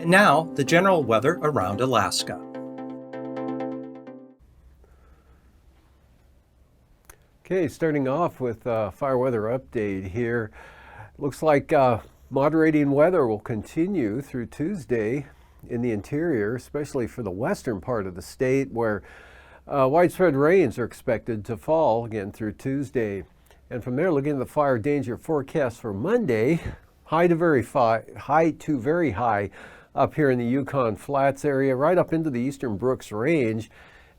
And now, the general weather around Alaska. Okay, starting off with fire weather update here. Looks like moderating weather will continue through Tuesday in the interior, especially for the western part of the state, where widespread rains are expected to fall again through Tuesday. And from there, looking at the fire danger forecast for Monday, high to very high up here in the Yukon Flats area, right up into the eastern Brooks Range,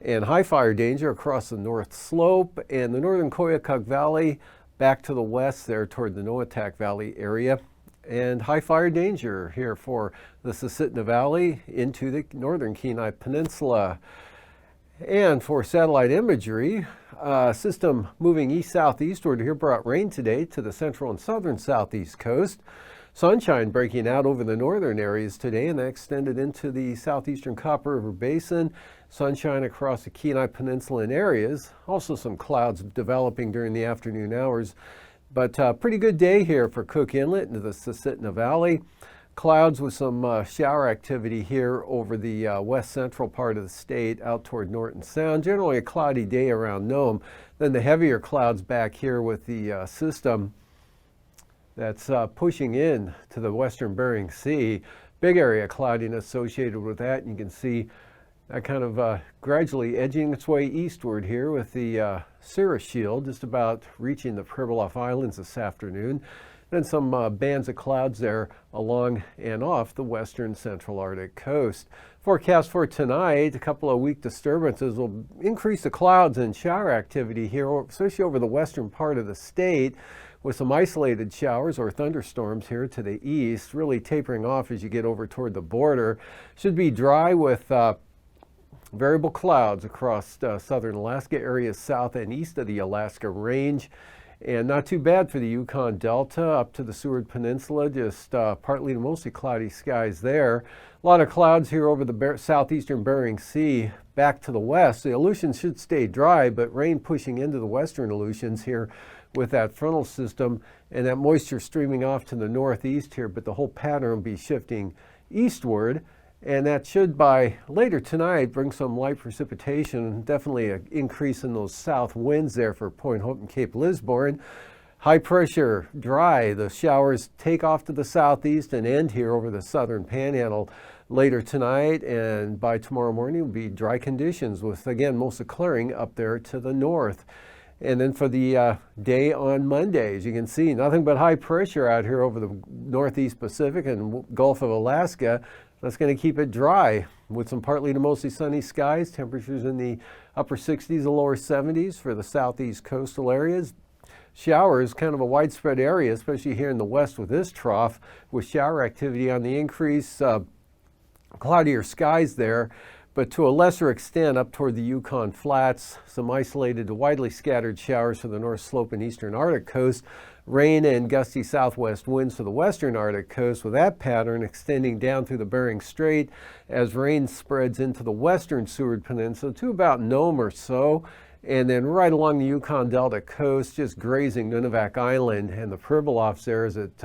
and high fire danger across the North Slope and the northern Koyukuk Valley back to the west there toward the NOAA Valley area, and high fire danger here for the Susitna Valley into the northern Kenai Peninsula. And for satellite imagery, system moving east-southeastward here brought rain today to the central and southern southeast coast. Sunshine breaking out over the northern areas today, and that extended into the southeastern Copper River Basin. Sunshine across the Kenai Peninsula in areas. Also some clouds developing during the afternoon hours. But pretty good day here for Cook Inlet into the Susitna Valley. Clouds with some shower activity here over the west central part of the state out toward Norton Sound. Generally a cloudy day around Nome. Then the heavier clouds back here with the system that's pushing in to the western Bering Sea. Big area cloudiness associated with that. And you can see that kind of gradually edging its way eastward here with the cirrus shield just about reaching the Pribilof Islands this afternoon. Then some bands of clouds there along and off the western central Arctic coast. Forecast for tonight, a couple of weak disturbances will increase the clouds and shower activity here, especially over the western part of the state, with some isolated showers or thunderstorms here to the east, really tapering off as you get over toward the border. Should be dry with variable clouds across southern Alaska areas south and east of the Alaska Range. And not too bad for the Yukon Delta up to the Seward Peninsula, just partly to mostly cloudy skies there. A lot of clouds here over the southeastern Bering Sea back to the west. The Aleutians should stay dry, but rain pushing into the western Aleutians here with that frontal system and that moisture streaming off to the northeast here, but the whole pattern will be shifting eastward. And that should, by later tonight, bring some light precipitation, definitely an increase in those south winds there for Point Hope and Cape Lisburne. High pressure, dry. The showers take off to the southeast and end here over the southern panhandle later tonight. And by tomorrow morning will be dry conditions with, again, most of clearing up there to the north. And then for the day on Monday, as you can see, nothing but high pressure out here over the northeast Pacific and Gulf of Alaska. That's going to keep it dry with some partly to mostly sunny skies. Temperatures in the upper 60s to lower 70s for the southeast coastal areas. Showers, kind of a widespread area, especially here in the west with this trough, with shower activity on the increase. Cloudier skies there, but to a lesser extent up toward the Yukon Flats. Some isolated to widely scattered showers for the North Slope and eastern Arctic coast. Rain and gusty southwest winds to the western Arctic coast, with that pattern extending down through the Bering Strait as rain spreads into the western Seward Peninsula to about Nome or so, and then right along the Yukon Delta coast, just grazing Nunivak Island and the Pribilofs there as it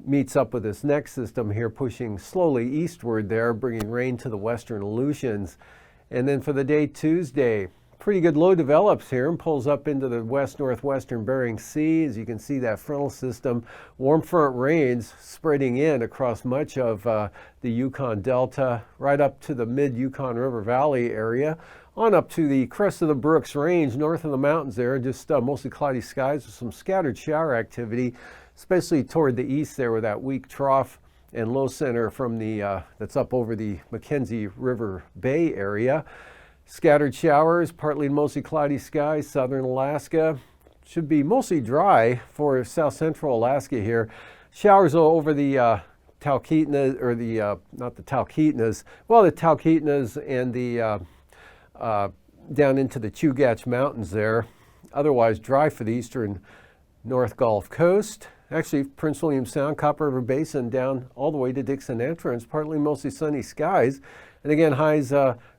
meets up with this next system here, pushing slowly eastward there, bringing rain to the western Aleutians. And then for the day Tuesday, pretty good low develops here and pulls up into the west-northwestern Bering Sea. As you can see, that frontal system, warm front rains spreading in across much of the Yukon Delta, right up to the mid-Yukon River Valley area, on up to the crest of the Brooks Range, north of the mountains there, just mostly cloudy skies with some scattered shower activity, especially toward the east there with that weak trough and low center from the that's up over the Mackenzie River Bay area. Scattered showers, partly to mostly cloudy skies, southern Alaska. Should be mostly dry for south central Alaska here. Showers over the Talkeetna, or the, not the Talkeetnas, well, the Talkeetnas and the down into the Chugach Mountains there. Otherwise dry for the eastern North Gulf Coast. Actually, Prince William Sound, Copper River Basin down all the way to Dixon Entrance, partly mostly sunny skies. And again, highs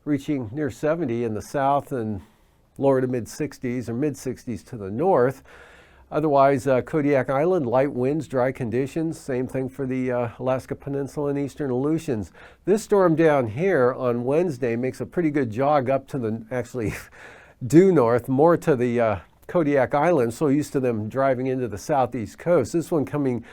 reaching near 70 in the south and lower to mid 60s or mid 60s to the north. Otherwise, Kodiak Island, light winds, dry conditions. Same thing for the Alaska Peninsula and eastern Aleutians. This storm down here on Wednesday makes a pretty good jog up to the, actually due north, more to the Kodiak Islands, so used to them driving into the southeast coast. This one coming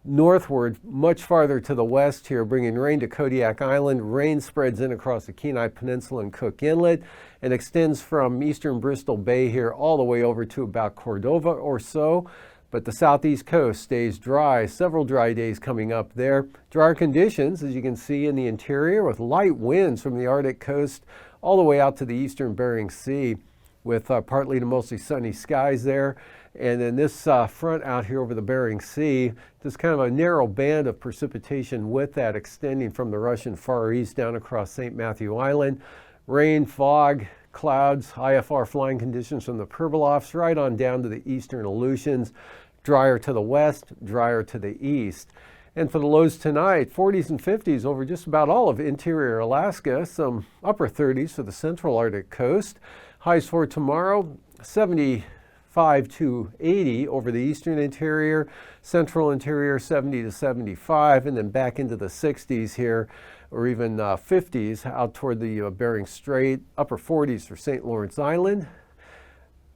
northward, much farther to the west here, bringing rain to Kodiak Island. Rain spreads in across the Kenai Peninsula and Cook Inlet and extends from eastern Bristol Bay here all the way over to about Cordova or so. But the southeast coast stays dry. Several dry days coming up there. Drier conditions, as you can see in the interior, with light winds from the Arctic coast all the way out to the eastern Bering Sea, with partly to mostly sunny skies there. And then this front out here over the Bering Sea, just kind of a narrow band of precipitation with that extending from the Russian Far East down across St. Matthew Island. Rain, fog, clouds, IFR flying conditions from the Pribilofs right on down to the eastern Aleutians. Drier to the west, drier to the east. And for the lows tonight, 40s and 50s over just about all of interior Alaska, some upper 30s for the central Arctic coast. Highs for tomorrow, 75 to 80 over the eastern interior, central interior 70 to 75, and then back into the 60s here, or even 50s out toward the Bering Strait, upper 40s for St. Lawrence Island,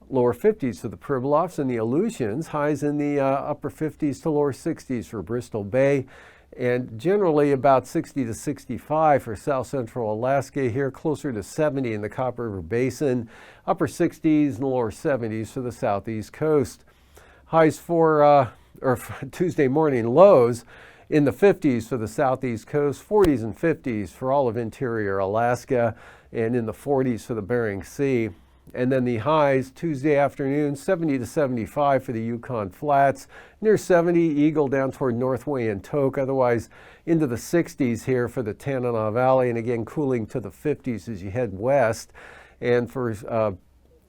lower 50s for the Pribilofs and the Aleutians, highs in the upper 50s to lower 60s for Bristol Bay, and generally about 60 to 65 for south central Alaska here, closer to 70 in the Copper River Basin, upper 60s and lower 70s for the southeast coast. Highs for Tuesday morning, lows in the 50s for the southeast coast, 40s and 50s for all of interior Alaska, and in the 40s for the Bering Sea. And then the highs Tuesday afternoon, 70 to 75 for the Yukon Flats, near 70 Eagle down toward Northway and Tok, otherwise into the 60s here for the Tanana Valley, and again cooling to the 50s as you head west. And for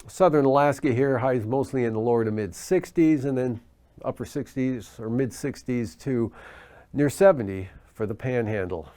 southern Alaska here, highs mostly in the lower to mid 60s, and then upper 60s or mid 60s to near 70 for the Panhandle.